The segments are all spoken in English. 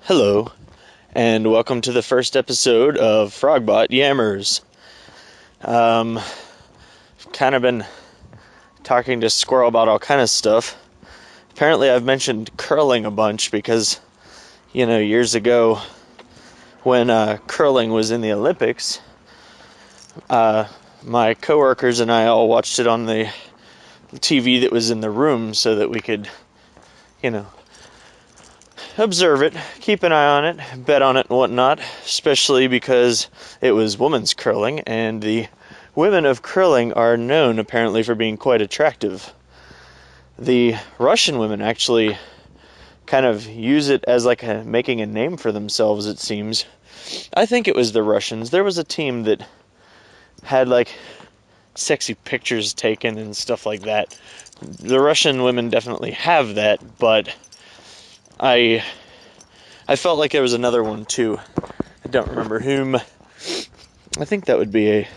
Hello, and welcome to the first episode of PfrogBot Yammers. Kind of been talking to Squirrel about all kind of stuff. Apparently I've mentioned curling a bunch because, years ago when curling was in the Olympics, my coworkers and I all watched it on the TV that was in the room so that we could, observe it, keep an eye on it, bet on it and whatnot, especially because it was women's curling, and the women of curling are known apparently for being quite attractive. The Russian women actually kind of use it as making a name for themselves, it seems. I think it was the Russians. There was a team that had sexy pictures taken and stuff like that. The Russian women definitely have that, but I felt like there was another one too. I don't remember whom. I think that would be a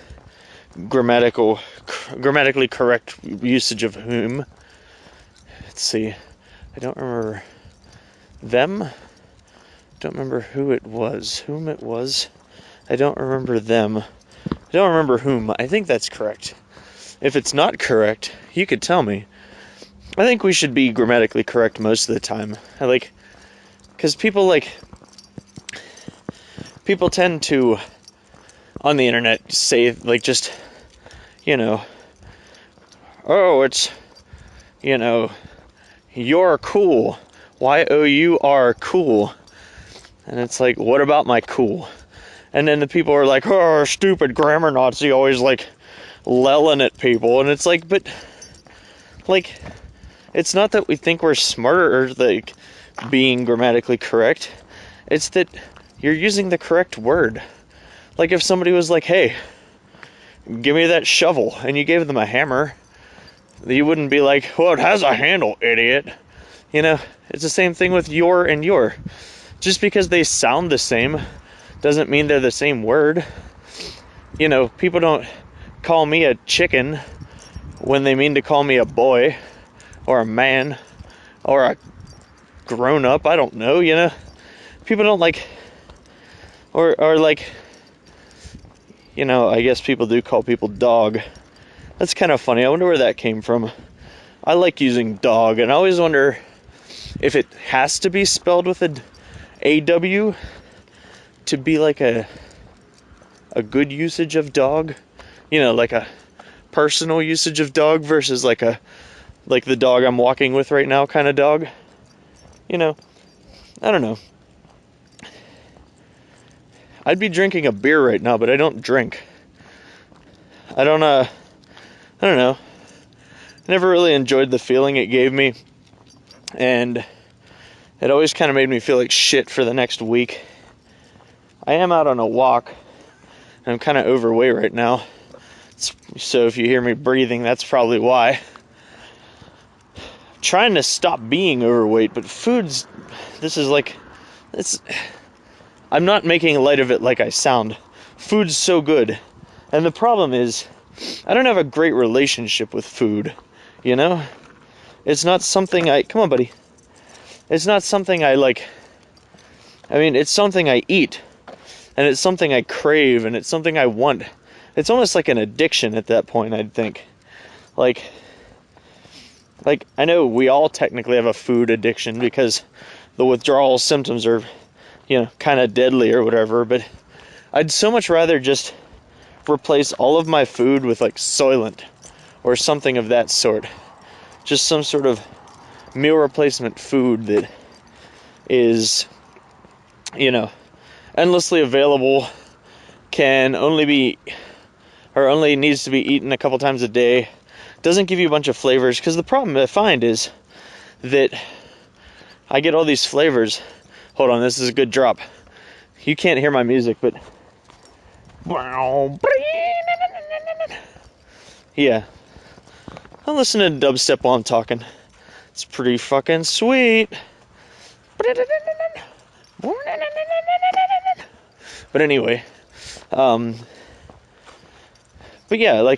grammatically correct usage of whom. Let's see. I don't remember them. Don't remember whom it was. I don't remember them. I don't remember whom. I think that's correct. If it's not correct, you could tell me. I think we should be grammatically correct most of the time. Because people tend to, on the internet, say, oh, it's, you're cool. Y-O-U-R, cool. And it's like, what about my cool? And then the people are like, oh, stupid grammar Nazi, always, lelling at people. And it's like, but, it's not that we think we're smarter, being grammatically correct. It's that you're using the correct word. If somebody was like, hey, give me that shovel, and you gave them a hammer, you wouldn't be like, well, it has a handle, idiot. It's the same thing with your and your. Just because they sound the same doesn't mean they're the same word. People don't call me a chicken when they mean to call me a boy or a man or a grown up. I don't know, people don't I guess people do call people dog. That's kind of funny. I wonder where that came from. I like using dog, and I always wonder if it has to be spelled with an AW to be a good usage of dog, a personal usage of dog versus the dog I'm walking with right now kind of dog. I don't know. I'd be drinking a beer right now, but I don't drink. I don't know. I never really enjoyed the feeling it gave me, and it always kind of made me feel like shit for the next week. I am out on a walk, and I'm kind of overweight right now, so if you hear me breathing, that's probably why. I'm trying to stop being overweight, but I'm not making light of it like I sound. Food's so good. And the problem is, I don't have a great relationship with food, It's not something come on, buddy. It's not something it's something I eat. And it's something I crave, and it's something I want. It's almost like an addiction at that point, I'd think. I know we all technically have a food addiction because the withdrawal symptoms are kind of deadly or whatever, but I'd so much rather just replace all of my food with Soylent or something of that sort. Just some sort of meal replacement food that is, endlessly available, can only needs to be eaten a couple times a day, doesn't give you a bunch of flavors, because the problem I find is that I get all these flavors. Hold on, this is a good drop. You can't hear my music, but yeah, I'll listen to dubstep while I'm talking. It's pretty fucking sweet. But anyway, but yeah,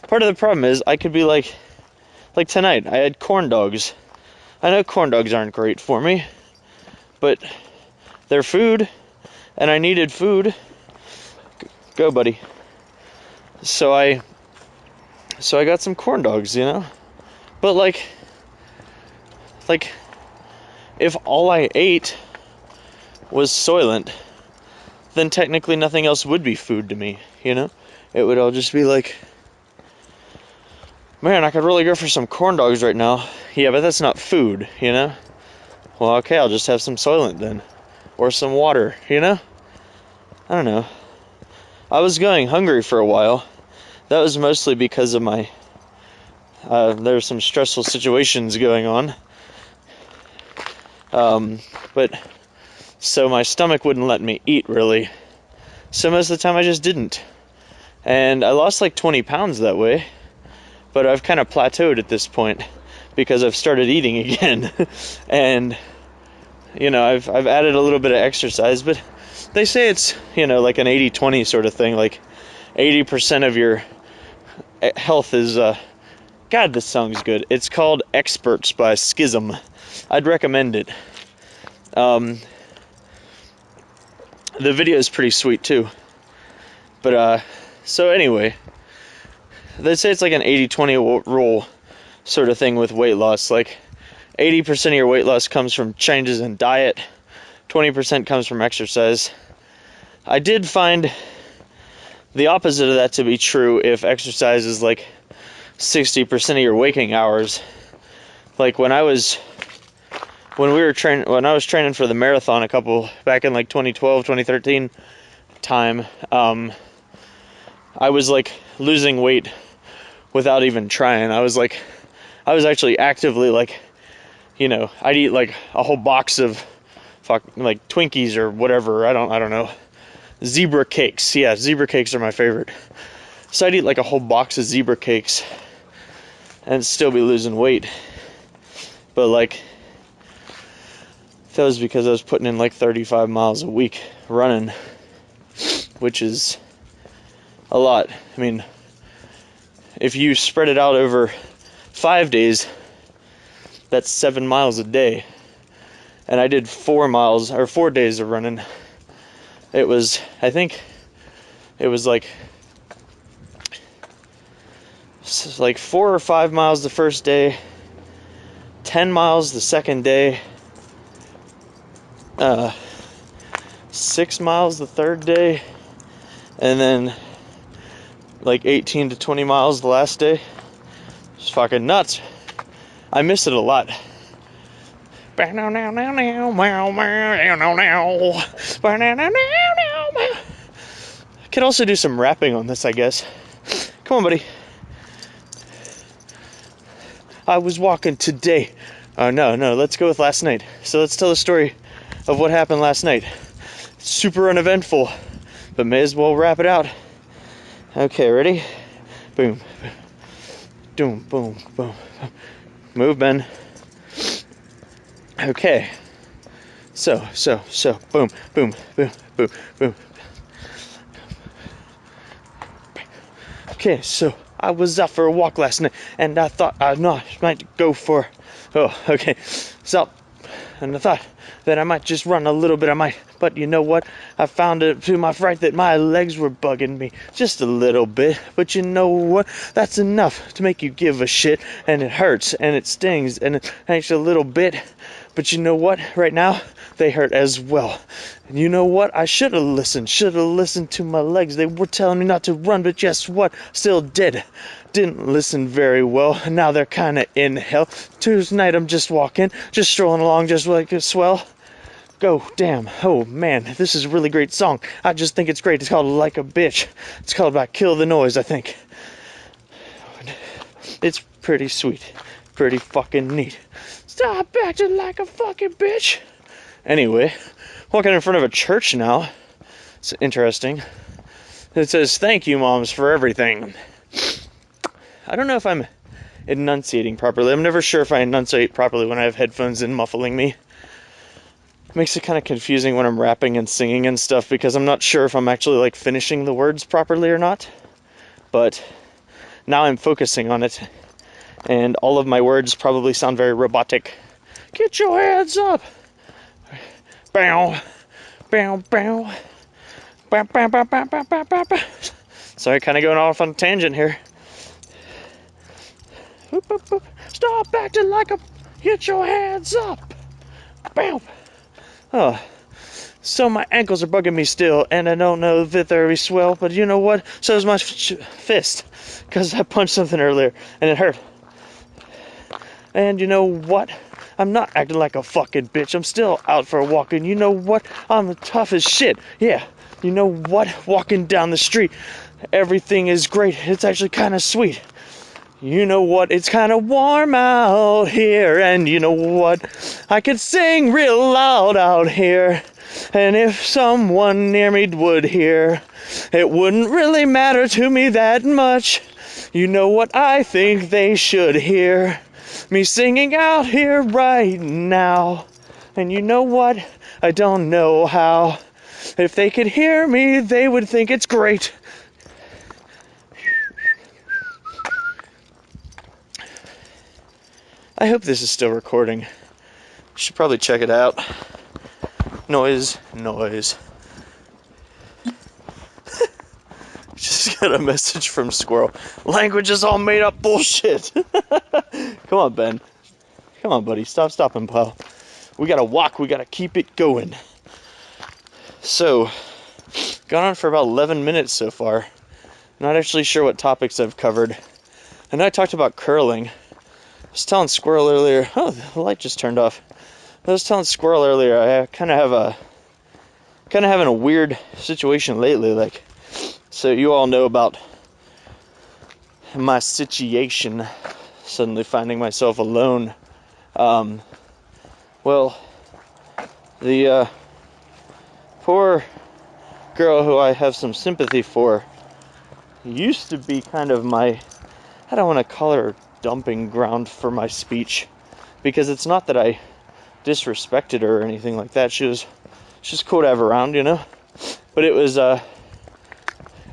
part of the problem is I could be like tonight, I had corn dogs. I know corn dogs aren't great for me, but They're food, and I needed food. Go, buddy. So I got some corn dogs, you know? But like if all I ate was Soylent, then technically nothing else would be food to me, you know? It would all just be like, man, I could really go for some corn dogs right now. Yeah, but that's not food, you know? Well, okay, I'll just have some Soylent then. Or some water, you know? I don't know. I was going hungry for a while. That was mostly because of my... there were some stressful situations going on. But... So my stomach wouldn't let me eat, really. So most of the time I just didn't. And I lost like 20 pounds that way. But I've kind of plateaued at this point because I've started eating again. And, you know, I've added a little bit of exercise. But they say it's, you know, like an 80-20 sort of thing. Like 80% of your health is... God, this song's good. It's called Experts by Schism. I'd recommend it. The video is pretty sweet too. But, so anyway, they say it's like an 80-20 rule sort of thing with weight loss. Like, 80% of your weight loss comes from changes in diet, 20% comes from exercise. I did find the opposite of that to be true if exercise is like 60% of your waking hours. Like when I was training for the marathon back in like 2012, 2013 time, I was like losing weight without even trying. I was actually actively like, you know, I'd eat like a whole box of like Twinkies or whatever. I don't know. Zebra cakes. Yeah, zebra cakes are my favorite. So I'd eat like a whole box of zebra cakes and still be losing weight. But like, that was because I was putting in like 35 miles a week running, which is a lot. I mean, if you spread it out over 5 days, that's 7 miles a day. And I did 4 days of running. I think it was like 4 or 5 miles the first day, 10 miles the second day, 6 miles the third day, and then like 18 to 20 miles the last day. It's fucking nuts. I miss it a lot. Could also do some rapping on this, I guess. Come on, buddy. I was walking today. Oh, no, let's go with last night. So let's tell the story of what happened last night. Super uneventful, but may as well wrap it out. Okay, ready? Boom. Boom, boom, boom. Move, Ben. Okay. So, boom, boom, boom, boom, boom. Okay, so I was out for a walk last night, and I thought I might go for... Oh, okay. So, and I thought that I might just run a little bit. But you know what? I found it to my fright that my legs were bugging me just a little bit. But you know what? That's enough to make you give a shit, and it hurts, and it stings, and it hurts a little bit. But you know what? Right now, they hurt as well. And you know what? I should have listened to my legs. They were telling me not to run, but guess what? Still did. Didn't listen very well. Now they're kind of in hell. Tonight I'm just walking, just strolling along, just like a swell. Go, damn. Oh, man, this is a really great song. I just think it's great. It's called Like a Bitch. It's called by Kill the Noise, I think. It's pretty sweet. Pretty fucking neat. Stop acting like a fucking bitch. Anyway, walking in front of a church now. It's interesting. It says, thank you, moms, for everything. I don't know if I'm enunciating properly. I'm never sure if I enunciate properly when I have headphones in muffling me. It makes it kind of confusing when I'm rapping and singing and stuff because I'm not sure if I'm actually like finishing the words properly or not. But now I'm focusing on it. And all of my words probably sound very robotic. Get your hands up! Bow! Bow, bow. Bow, bow, bow, bow, bow, bow, bow, bow. Sorry, kind of going off on a tangent here. Boop, boop, boop. Stop acting like a... Get your hands up. Bam. Oh. So my ankles are bugging me still, and I don't know if they're very swell, but you know what? So is my fist, because I punched something earlier, and it hurt. And you know what? I'm not acting like a fucking bitch. I'm still out for a walk, and you know what? I'm tough as shit. Yeah, you know what? Walking down the street, everything is great. It's actually kind of sweet. You know what? It's kind of warm out here, and you know what? I could sing real loud out here. And if someone near me would hear, it wouldn't really matter to me that much. You know what I think they should hear? Me singing out here right now. And you know what? I don't know how. If they could hear me, they would think it's great. I hope this is still recording. Should probably check it out. Noise. Just got a message from Squirrel. Language is all made up bullshit. Come on, Ben. Come on, buddy. Stop stopping, pal. We gotta walk. We gotta keep it going. So, gone on for about 11 minutes so far. Not actually sure what topics I've covered. I know I talked about curling. I was telling Squirrel earlier. Oh, the light just turned off. I was telling Squirrel earlier, I kind of having a weird situation lately. Like, so you all know about my situation. Suddenly finding myself alone. Well, the poor girl who I have some sympathy for used to be kind of my, I don't want to call her dumping ground for my speech, because it's not that I disrespected her or anything like that. She's cool to have around, you know. But it was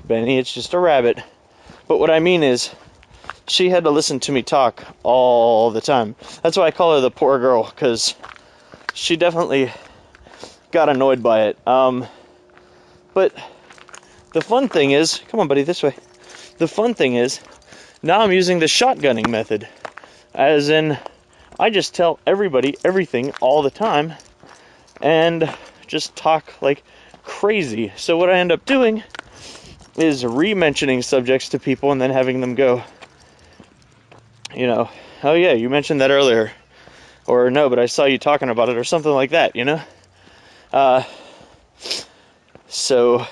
Benny, it's just a rabbit. But what I mean is, she had to listen to me talk all the time. That's why I call her the poor girl, because she definitely got annoyed by it. But the fun thing is, come on buddy, this way. The fun thing is, now I'm using the shotgunning method. As in, I just tell everybody everything all the time and just talk like crazy. So what I end up doing is re-mentioning subjects to people and then having them go, you know, oh yeah, you mentioned that earlier. Or no, but I saw you talking about it, or something like that, you know? So,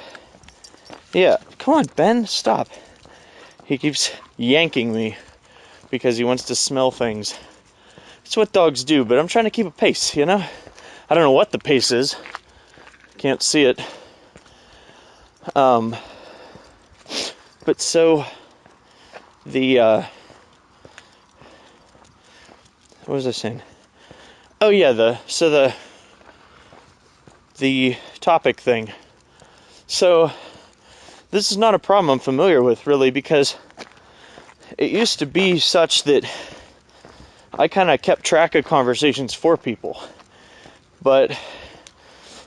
yeah, come on, Ben, stop. He keeps yanking me because he wants to smell things. It's what dogs do, but I'm trying to keep a pace, you know? I don't know what the pace is. Can't see it. But so, what was I saying? Oh yeah, the topic thing. So, this is not a problem I'm familiar with, really, because it used to be such that I kind of kept track of conversations for people. But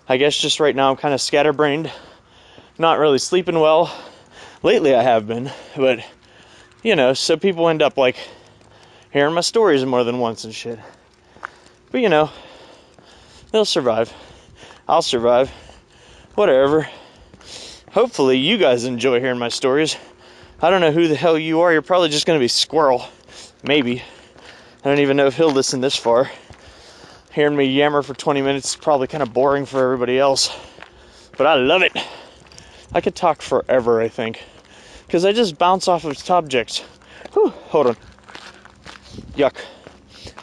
I guess just right now I'm kind of scatterbrained, not really sleeping well. Lately I have been, but, you know, so people end up, like, hearing my stories more than once and shit. But, you know, they'll survive. I'll survive. Whatever. Hopefully you guys enjoy hearing my stories. I don't know who the hell you are. You're probably just going to be Squirrel. Maybe. I don't even know if he'll listen this far. Hearing me yammer for 20 minutes is probably kind of boring for everybody else. But I love it. I could talk forever, I think. Because I just bounce off of subjects. Whew, hold on. Yuck.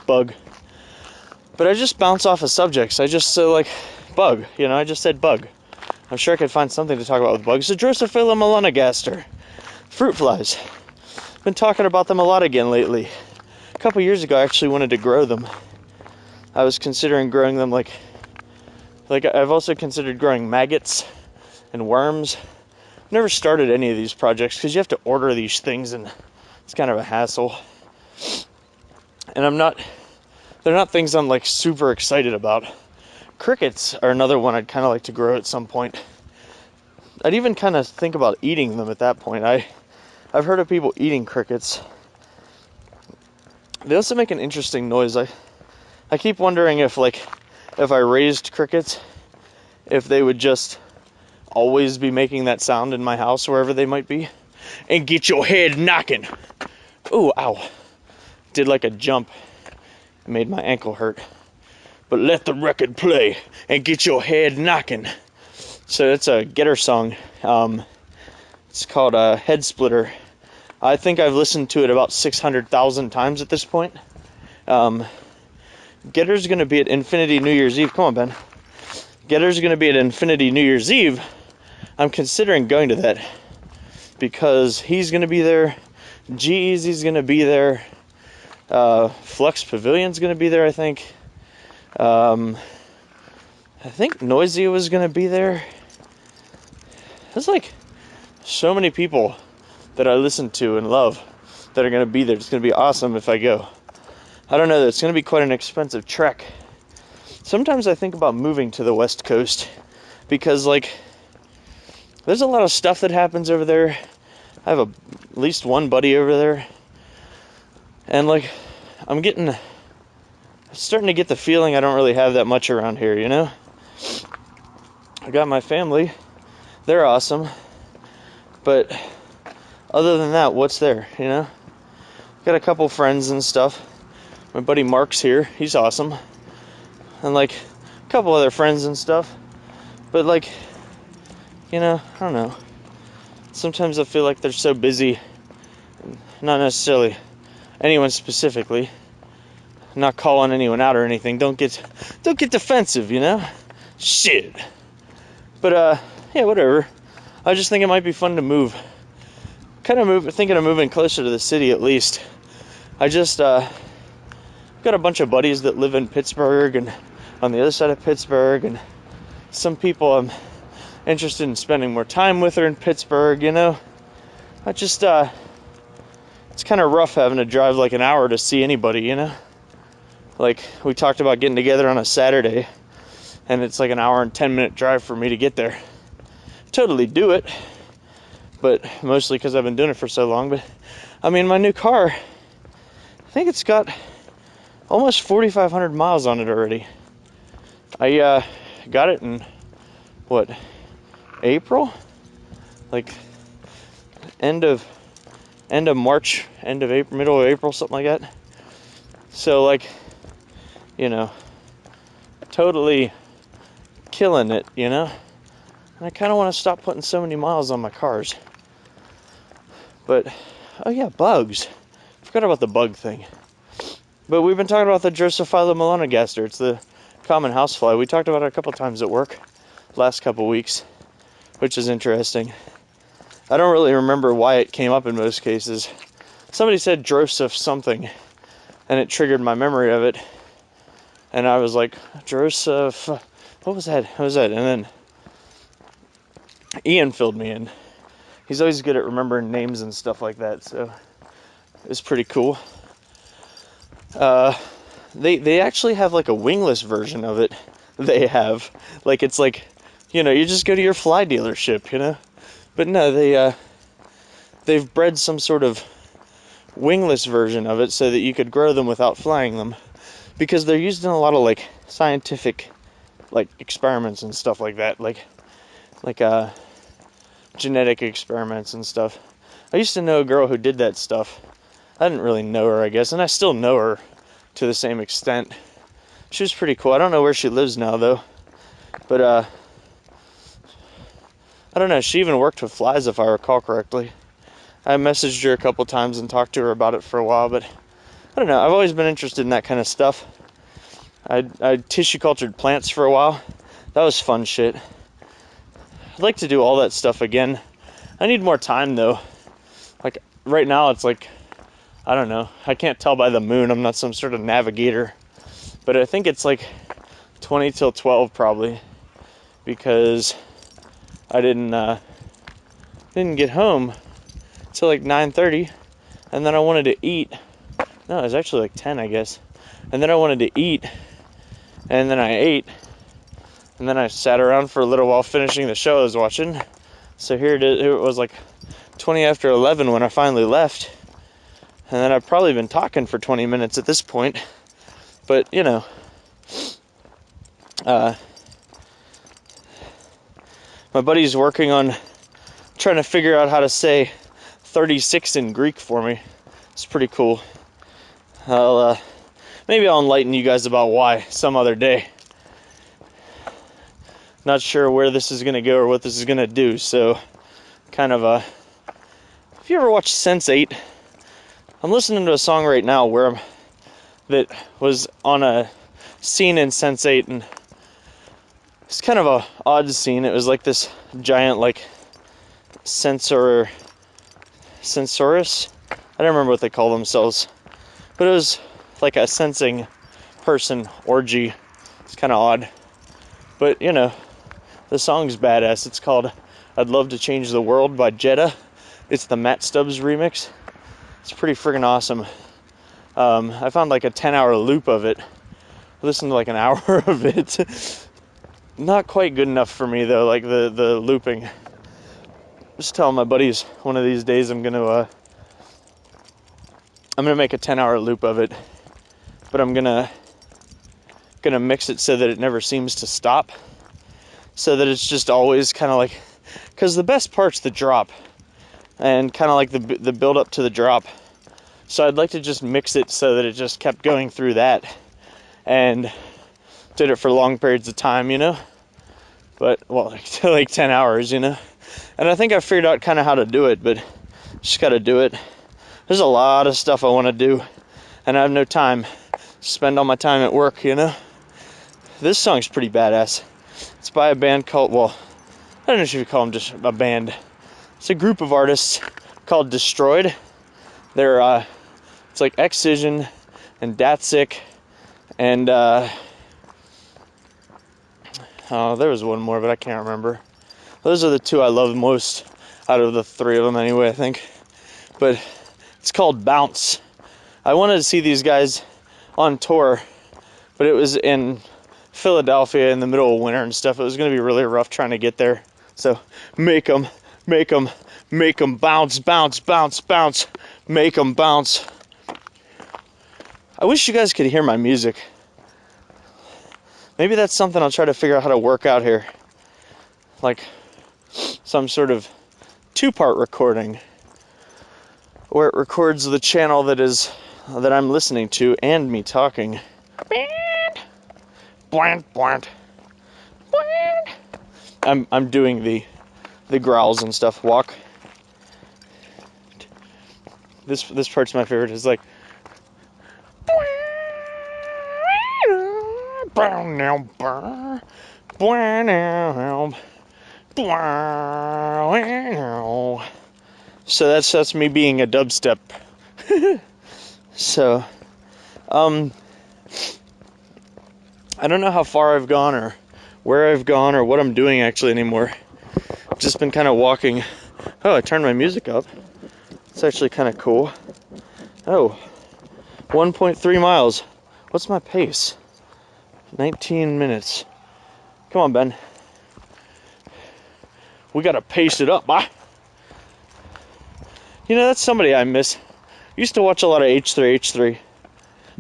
Bug. But I just bounce off of subjects. I just say, like, bug. You know, I just said bug. I'm sure I could find something to talk about with bugs. The Drosophila melanogaster. Fruit flies. Been talking about them a lot again lately. A couple years ago, I actually wanted to grow them. I was considering growing them like I've also considered growing maggots and worms. Never started any of these projects because you have to order these things and it's kind of a hassle. And they're not things I'm like super excited about. Crickets are another one I'd kind of like to grow at some point. I'd even kind of think about eating them at that point. I've heard of people eating crickets. They also make an interesting noise. I keep wondering if I raised crickets, if they would just always be making that sound in my house wherever they might be. And get your head knocking. Ooh, ow. Did like a jump. It made my ankle hurt. But let the record play and get your head knocking. So it's a Getter song. It's called Head Splitter. I think I've listened to it about 600,000 times at this point. Getter's going to be at Infinity New Year's Eve. Come on, Ben. Getter's going to be at Infinity New Year's Eve. I'm considering going to that because he's going to be there. G-Eazy's going to be there. Flux Pavilion's going to be there, I think. I think Noisy was going to be there. There's like so many people that I listen to and love that are going to be there. It's going to be awesome if I go. I don't know, it's going to be quite an expensive trek. Sometimes I think about moving to the West Coast because, like, there's a lot of stuff that happens over there. I have at least one buddy over there. And, like, I'm starting to get the feeling I don't really have that much around here, you know? I got my family. They're awesome. But other than that, what's there, you know? Got a couple friends and stuff. My buddy Mark's here. He's awesome. And, like, a couple other friends and stuff. But, like, you know, I don't know. Sometimes I feel like they're so busy. Not necessarily anyone specifically. Not calling anyone out or anything. Don't get defensive, you know? Shit. But, yeah, whatever. I just think it might be fun to move. Thinking of moving closer to the city at least. I just, got a bunch of buddies that live in Pittsburgh and on the other side of Pittsburgh, and some people I'm interested in spending more time with are in Pittsburgh, you know? I just, it's kind of rough having to drive like an hour to see anybody, you know? Like, we talked about getting together on a Saturday, and it's like an hour and 10-minute drive for me to get there. Totally do it, but mostly because I've been doing it for so long. But, I mean, my new car, I think it's got almost 4,500 miles on it already. I got it in, what, April? Like, end of March, end of April, middle of April, something like that. So, like, you know, totally killing it, you know? And I kind of want to stop putting so many miles on my cars. But, oh yeah, bugs. Forgot about the bug thing. But we've been talking about the Drosophila melanogaster. It's the common housefly. We talked about it a couple times at work last couple weeks, which is interesting. I don't really remember why it came up in most cases. Somebody said Drosoph something, and it triggered my memory of it. And I was like, Drosoph, what was that? And then Ian filled me in. He's always good at remembering names and stuff like that, so it's pretty cool. They actually have like a wingless version of it. They have. Like, it's like, you know, you just go to your fly dealership, you know? But no, they've bred some sort of wingless version of it so that you could grow them without flying them. Because they're used in a lot of, like, scientific, like, experiments and stuff like that. Like genetic experiments and stuff. I used to know a girl who did that stuff. I didn't really know her, I guess, and I still know her to the same extent. She was pretty cool. I don't know where she lives now, though. But, I don't know. She even worked with flies, if I recall correctly. I messaged her a couple times and talked to her about it for a while, but I don't know. I've always been interested in that kind of stuff. I tissue cultured plants for a while. That was fun shit. I'd like to do all that stuff again. I need more time, though. Like, right now, it's like, I don't know. I can't tell by the moon. I'm not some sort of navigator. But I think it's like 20 till 12 probably. Because I didn't get home till like 9:30. And then I wanted to eat. No, it was actually like 10, I guess. And then I wanted to eat. And then I ate. And then I sat around for a little while finishing the show I was watching. So here it is. It was like 20 after 11 when I finally left. And then I've probably been talking for 20 minutes at this point. But, you know, my buddy's working on trying to figure out how to say 36 in Greek for me. It's pretty cool. Maybe I'll enlighten you guys about why some other day. Not sure where this is going to go or what this is going to do, so kind of if you ever watch Sense8, I'm listening to a song right now that was on a scene in Sense8, and it's kind of a odd scene. It was like this giant, like, Sensorus. I don't remember what they call themselves, but it was like a sensing person orgy. It's kind of odd, but you know, the song's badass. It's called "I'd Love to Change the World" by Jetta. It's the Matt Stubbs remix. It's pretty friggin' awesome. I found like a 10-hour loop of it. I listened to like an hour of it. Not quite good enough for me though, like the looping. Just telling my buddies one of these days I'm gonna make a 10-hour loop of it, but I'm gonna mix it so that it never seems to stop, so that it's just always kind of like, because the best part's the drop, and kind of like the build up to the drop. So I'd like to just mix it so that it just kept going through that, and did it for long periods of time, you know. But well, like 10 hours, you know. And I think I figured out kind of how to do it, but just got to do it. There's a lot of stuff I want to do, and I have no time to spend all my time at work, you know. This song's pretty badass. It's by a band called, well, I don't know if you call them just a band. It's a group of artists called Destroyed. They're, it's like Excision and Datsik, and, oh, there was one more, but I can't remember. Those are the two I love most out of the three of them anyway, I think. But it's called Bounce. I wanted to see these guys on tour, but it was in Philadelphia in the middle of winter and stuff. It was going to be really rough trying to get there. So make them bounce, bounce, bounce, bounce. Make them bounce. I wish you guys could hear my music. Maybe that's something I'll try to figure out how to work out here. Like some sort of 2-part recording, where it records the channel that I'm listening to and me talking. I'm doing the growls and stuff. Walk. This part's my favorite. It's like so that's me being a dubstep. So I don't know how far I've gone or where I've gone or what I'm doing actually anymore. I've just been kind of walking. Oh, I turned my music up. It's actually kind of cool. Oh, 1.3 miles. What's my pace? 19 minutes. Come on, Ben. We gotta pace it up, bye. You know, that's somebody I miss. Used to watch a lot of H3.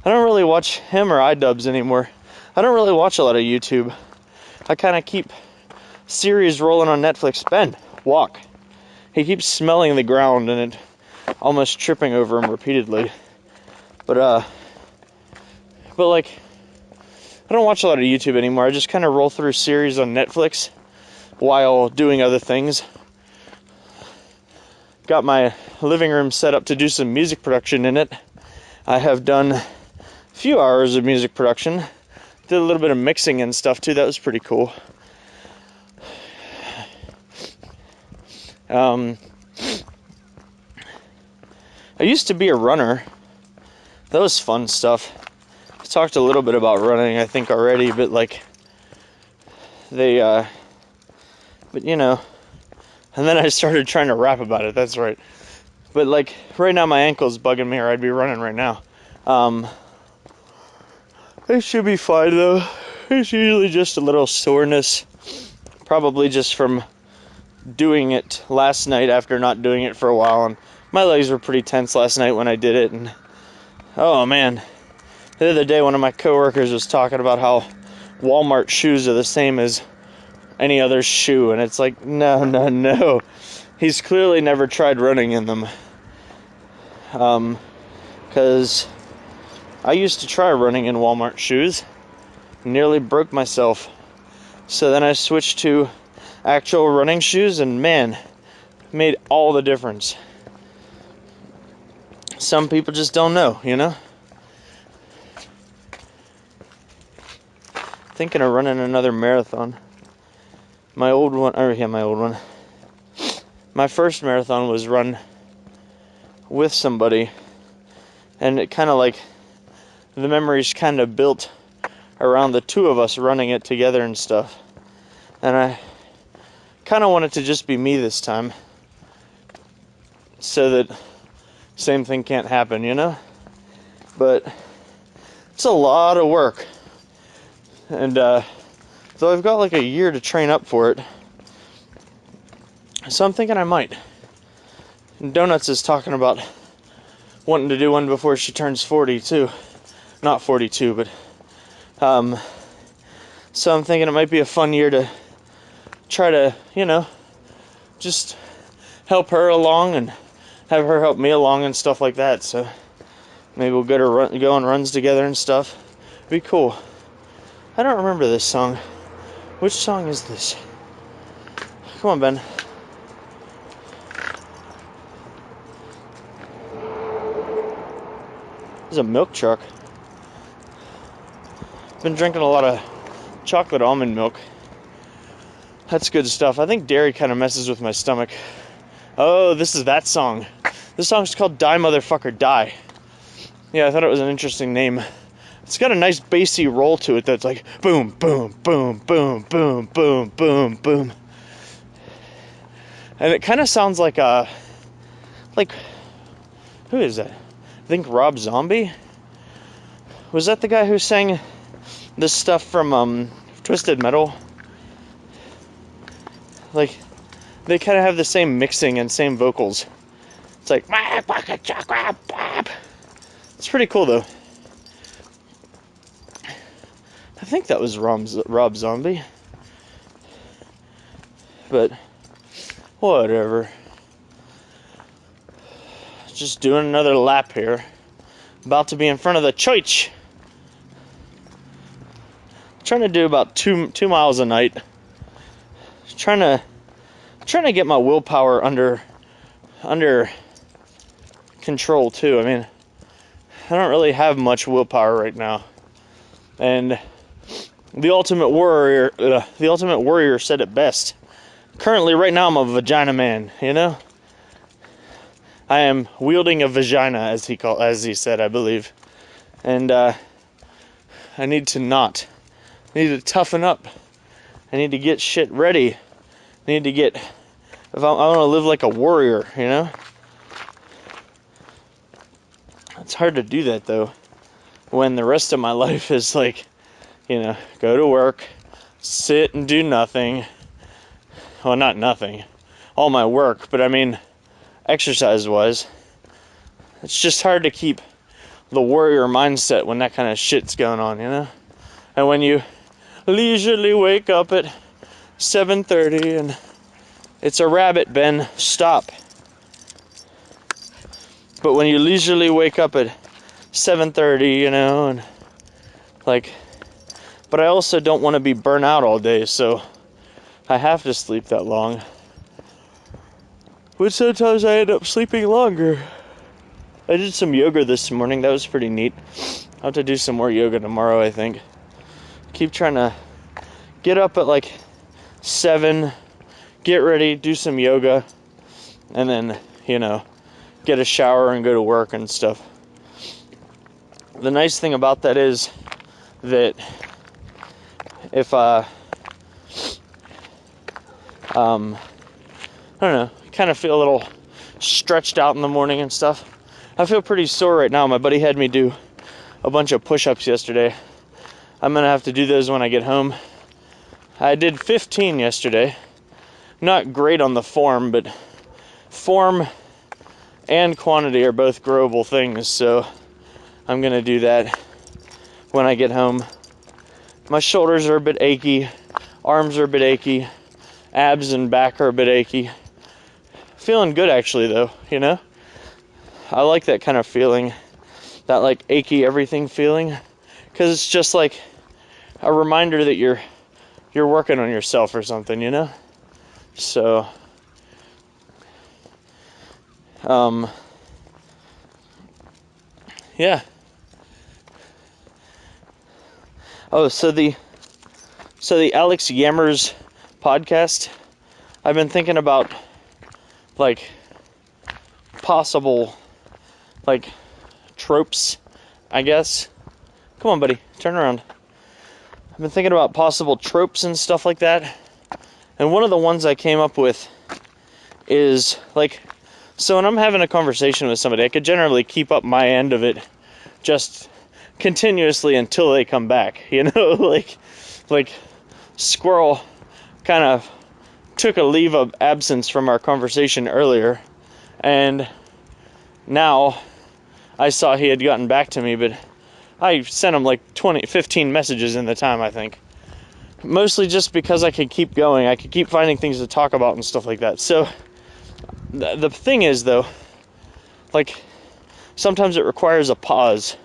I don't really watch him or iDubbbz anymore. I don't really watch a lot of YouTube. I kind of keep series rolling on Netflix. Ben, walk. He keeps smelling the ground and it almost tripping over him repeatedly. But like, I don't watch a lot of YouTube anymore. I just kind of roll through series on Netflix while doing other things. Got my living room set up to do some music production in it. I have done a few hours of music production. Did a little bit of mixing and stuff too. That was pretty cool. I used to be a runner. That was fun stuff. I talked a little bit about running, I think, already, but like, but you know, and then I started trying to rap about it, that's right. But like, right now my ankle's bugging me, or I'd be running right now. It should be fine though. It's usually just a little soreness, probably just from doing it last night after not doing it for a while. And my legs were pretty tense last night when I did it. And oh man, the other day one of my coworkers was talking about how Walmart shoes are the same as any other shoe, and it's like, no. He's clearly never tried running in them. Because I used to try running in Walmart shoes, nearly broke myself. So then I switched to actual running shoes, and man, made all the difference. Some people just don't know, you know? Thinking of running another marathon. My first marathon was run with somebody, and it kind of like, the memories kind of built around the two of us running it together and stuff. And I kind of want it to just be me this time, so that same thing can't happen, you know? But it's a lot of work. And so I've got like a year to train up for it. So I'm thinking I might. And Donuts is talking about wanting to do one before she turns 40 too. Not 42, but so I'm thinking it might be a fun year to try to, you know, just help her along and have her help me along and stuff like that. So maybe we'll go on runs together and stuff. Be cool. I don't remember this song. Which song is this? Come on, Ben. There's a milk truck. Been drinking a lot of chocolate almond milk. That's good stuff. I think dairy kind of messes with my stomach. Oh, this is that song. This song's called Die Motherfucker Die. Yeah, I thought it was an interesting name. It's got a nice bassy roll to it that's like boom, boom, boom, boom, boom, boom, boom, boom. And it kind of sounds like who is that? I think Rob Zombie? Was that the guy who sang this stuff from Twisted Metal? Like, they kind of have the same mixing and same vocals. It's like, it's pretty cool though. I think that was Rob Zombie. But whatever. Just doing another lap here. About to be in front of the church. Trying to do about two miles a night. Trying to get my willpower under control too. I mean, I don't really have much willpower right now. And the Ultimate Warrior said it best. Currently, right now, I'm a vagina man, you know? I am wielding a vagina, as he said, I believe. And I need to toughen up. I need to get shit ready. I want to live like a warrior, you know? It's hard to do that, though, when the rest of my life is like, you know, go to work, sit and do nothing. Well, not nothing. All my work, but I mean, exercise-wise. It's just hard to keep the warrior mindset when that kind of shit's going on, you know? And when you leisurely wake up at 7:30 and it's a rabbit, Ben, stop. But when you leisurely wake up at 7:30, you know, and like, but I also don't want to be burnt out all day, so I have to sleep that long. But sometimes I end up sleeping longer. I did some yoga this morning. That was pretty neat. I'll have to do some more yoga tomorrow, I think. Keep trying to get up at like 7, get ready, do some yoga, and then, you know, get a shower and go to work and stuff. The nice thing about that is that if I don't know, kind of feel a little stretched out in the morning and stuff. I feel pretty sore right now. My buddy had me do a bunch of push-ups yesterday. I'm gonna have to do those when I get home. I did 15 yesterday. Not great on the form, but form and quantity are both growable things, so I'm gonna do that when I get home. My shoulders are a bit achy, arms are a bit achy, abs and back are a bit achy. Feeling good actually though, you know? I like that kind of feeling, that like achy everything feeling, because it's just like a reminder that you're working on yourself or something, you know? So, yeah. Oh, so the Alex Yammers podcast, I've been thinking about like possible like tropes, I guess. Come on, buddy, turn around. I've been thinking about possible tropes and stuff like that. And one of the ones I came up with is like, so when I'm having a conversation with somebody, I could generally keep up my end of it just continuously until they come back, you know? like Squirrel kind of took a leave of absence from our conversation earlier, and now I saw he had gotten back to me, but I sent him like 15 messages in the time, I think. Mostly just because I could keep going. I could keep finding things to talk about and stuff like that. So the thing is, though, like, sometimes it requires a pause.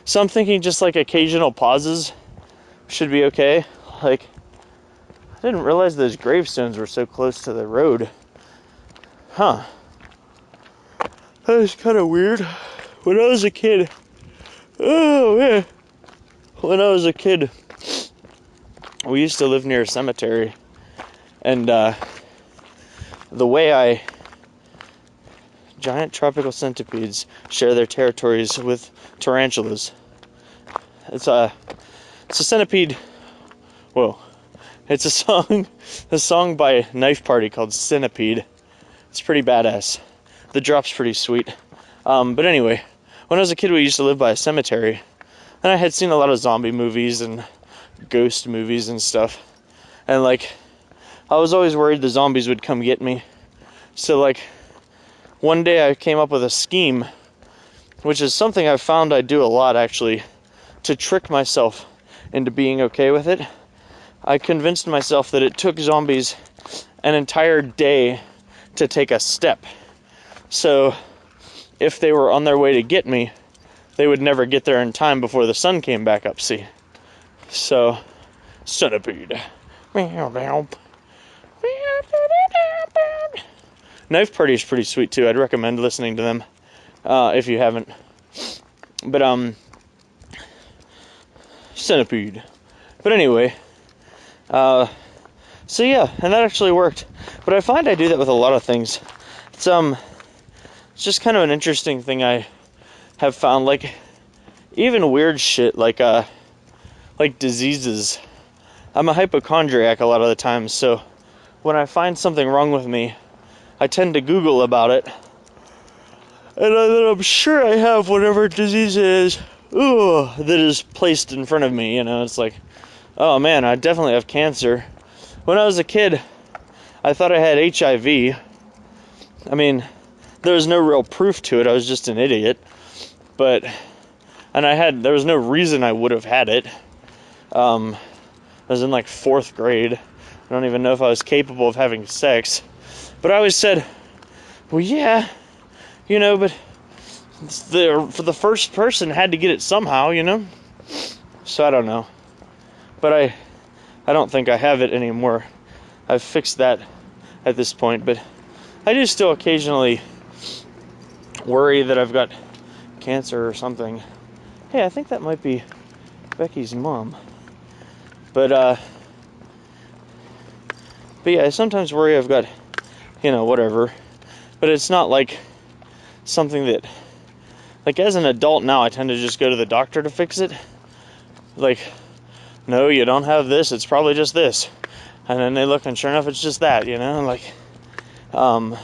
So I'm thinking just like occasional pauses should be okay. Like, I didn't realize those gravestones were so close to the road. Huh. That was kind of weird. When I was a kid, oh man, when I was a kid, we used to live near a cemetery, and the way giant tropical centipedes share their territories with tarantulas. It's a centipede. Whoa, it's a song by Knife Party called Centipede. It's pretty badass. The drop's pretty sweet. But anyway, when I was a kid, we used to live by a cemetery, and I had seen a lot of zombie movies and ghost movies and stuff, and like, I was always worried the zombies would come get me. So like, one day I came up with a scheme, which is something I've found I do a lot actually, to trick myself into being okay with it. I convinced myself that it took zombies an entire day to take a step. So if they were on their way to get me, they would never get there in time before the sun came back up, see? So, centipede. Knife Party is pretty sweet too. I'd recommend listening to them if you haven't. But centipede. But anyway, so yeah, and that actually worked. But I find I do that with a lot of things. It's just kind of an interesting thing I have found. Like, even weird shit like diseases. I'm a hypochondriac a lot of the time, so when I find something wrong with me, I tend to Google about it, and then I'm sure I have whatever disease it is that is placed in front of me. You know, it's like, oh man, I definitely have cancer. When I was a kid, I thought I had HIV. I mean, there was no real proof to it. I was just an idiot. There was no reason I would have had it. I was in like 4th grade. I don't even know if I was capable of having sex. But I always said, well, yeah, you know, but for the first person had to get it somehow, you know? So I don't know. But I don't think I have it anymore. I've fixed that at this point. But I do still occasionally worry that I've got cancer or something. Hey, I think that might be Becky's mom. But yeah, I sometimes worry I've got, you know, whatever. But it's not like something that, like, as an adult now, I tend to just go to the doctor to fix it. Like, no, you don't have this, it's probably just this. And then they look, and sure enough, it's just that, you know? Like, hold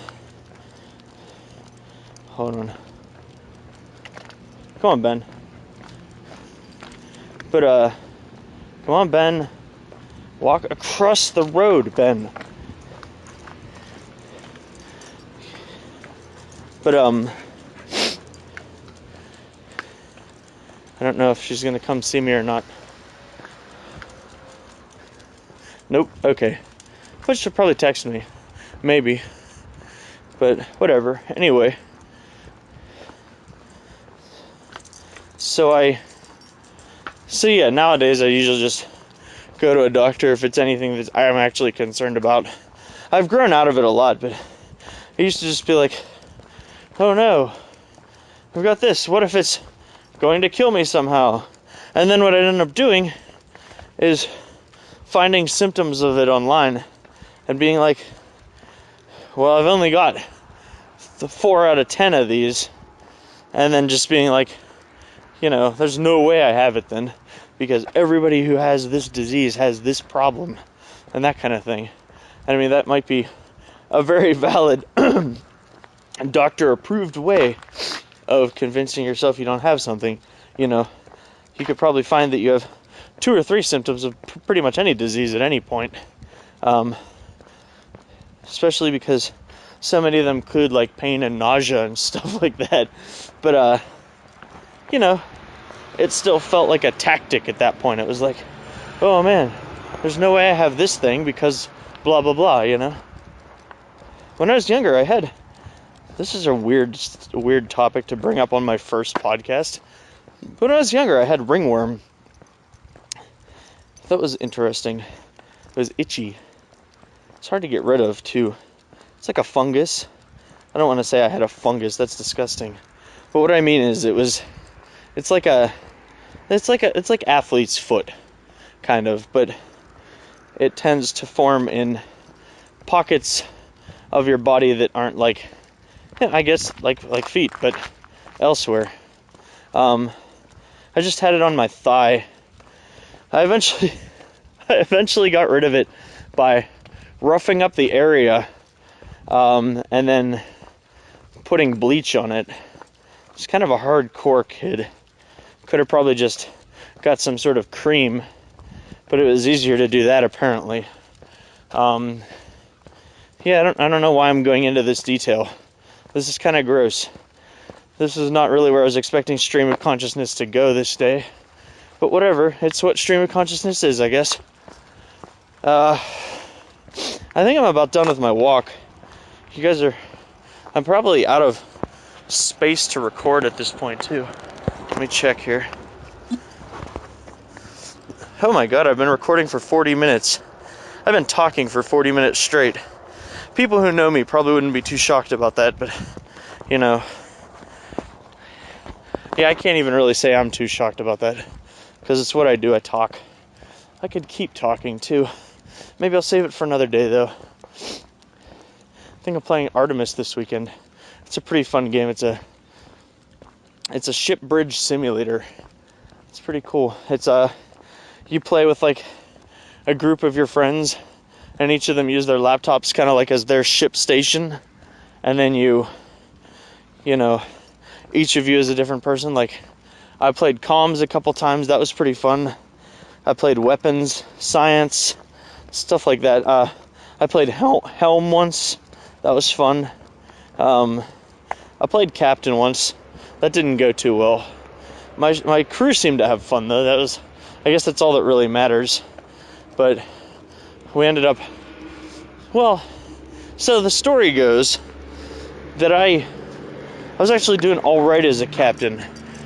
on. Come on, Ben. But, Come on, Ben. Walk across the road, Ben. But, I don't know if she's gonna come see me or not. Nope, okay. But she'll probably text me. Maybe. But, whatever. Anyway. So yeah, nowadays I usually just go to a doctor if it's anything that I'm actually concerned about. I've grown out of it a lot, but I used to just be like, oh no, I've got this. What if it's going to kill me somehow? And then what I'd end up doing is finding symptoms of it online and being like, well, I've only got 4 out of 10 of these. And then just being like, there's no way I have it then, because everybody who has this disease has this problem, and that kind of thing. And I mean, that might be a very valid doctor-approved way of convincing yourself you don't have something. You could probably find that you have 2 or 3 symptoms of pretty much any disease at any point. Especially because so many of them include like pain and nausea and stuff like that. But, it still felt like a tactic at that point. It was like, oh man, there's no way I have this thing because blah, blah, blah, When I was younger, this is a weird topic to bring up on my first podcast. When I was younger, I had ringworm. That was interesting. It was itchy. It's hard to get rid of, too. It's like a fungus. I don't want to say I had a fungus. That's disgusting. But what I mean is it's like athlete's foot, kind of, but it tends to form in pockets of your body that aren't like, I guess, like feet, but elsewhere. I just had it on my thigh. I eventually got rid of it by roughing up the area, and then putting bleach on it. It's kind of a hardcore kid. Could have probably just got some sort of cream, but it was easier to do that apparently. Yeah, I don't know why I'm going into this detail. This is kind of gross. This is not really where I was expecting stream of consciousness to go this day, but whatever. It's what stream of consciousness is, I guess. I think I'm about done with my walk. I'm probably out of space to record at this point too. Let me check here. Oh my god, I've been recording for 40 minutes. I've been talking for 40 minutes straight. People who know me probably wouldn't be too shocked about that, but, yeah, I can't even really say I'm too shocked about that, because it's what I do, I talk. I could keep talking, too. Maybe I'll save it for another day, though. I think I'm playing Artemis this weekend. It's a pretty fun game. It's a ship bridge simulator. It's pretty cool. It's you play with like a group of your friends, and each of them use their laptops kind of like as their ship station, and then each of you is a different person. Like, I played comms a couple times. That was pretty fun. I played weapons, science, stuff like that. I played Helm once. That was fun. I played Captain once. That didn't go too well. My crew seemed to have fun, though. I guess that's all that really matters. But we ended up... Well, so the story goes that I was actually doing all right as a captain.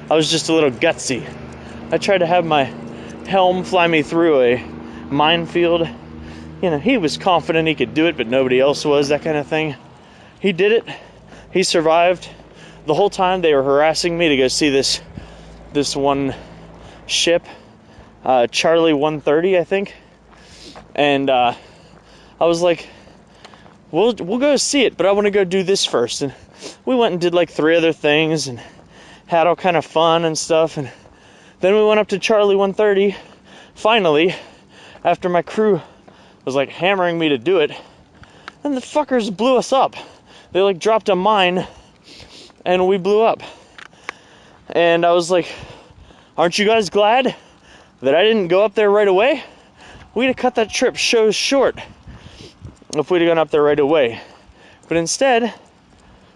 I was just a little gutsy. I tried to have my helm fly me through a minefield. He was confident he could do it, but nobody else was, that kind of thing. He did it. He survived. The whole time they were harassing me to go see this one ship, Charlie 130, I think. And I was like, we'll go see it, but I want to go do this first. And we went and did like 3 other things and had all kind of fun and stuff. And then we went up to Charlie 130, finally, after my crew was like hammering me to do it. And the fuckers blew us up. They like dropped a mine and we blew up. And I was like, aren't you guys glad? that I didn't go up there right away, we'd have cut that trip so short if we'd have gone up there right away. But instead,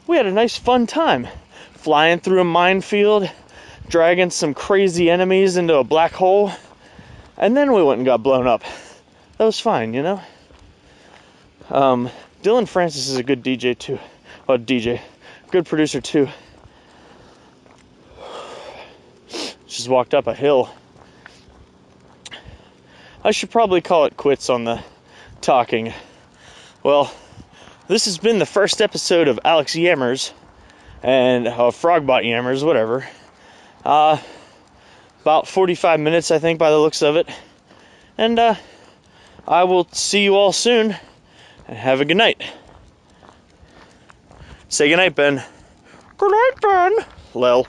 we had a nice fun time flying through a minefield, dragging some crazy enemies into a black hole, and then we went and got blown up. That was fine, you know? Dylan Francis is a good DJ too. Well, DJ. Good producer too. Just walked up a hill. I should probably call it quits on the talking. Well, this has been the first episode of Alex Yammers and PfrogBot Yammers, whatever. About 45 minutes, I think, by the looks of it. And I will see you all soon. And have a good night. Say good night, Ben. Good night, Ben. Lel.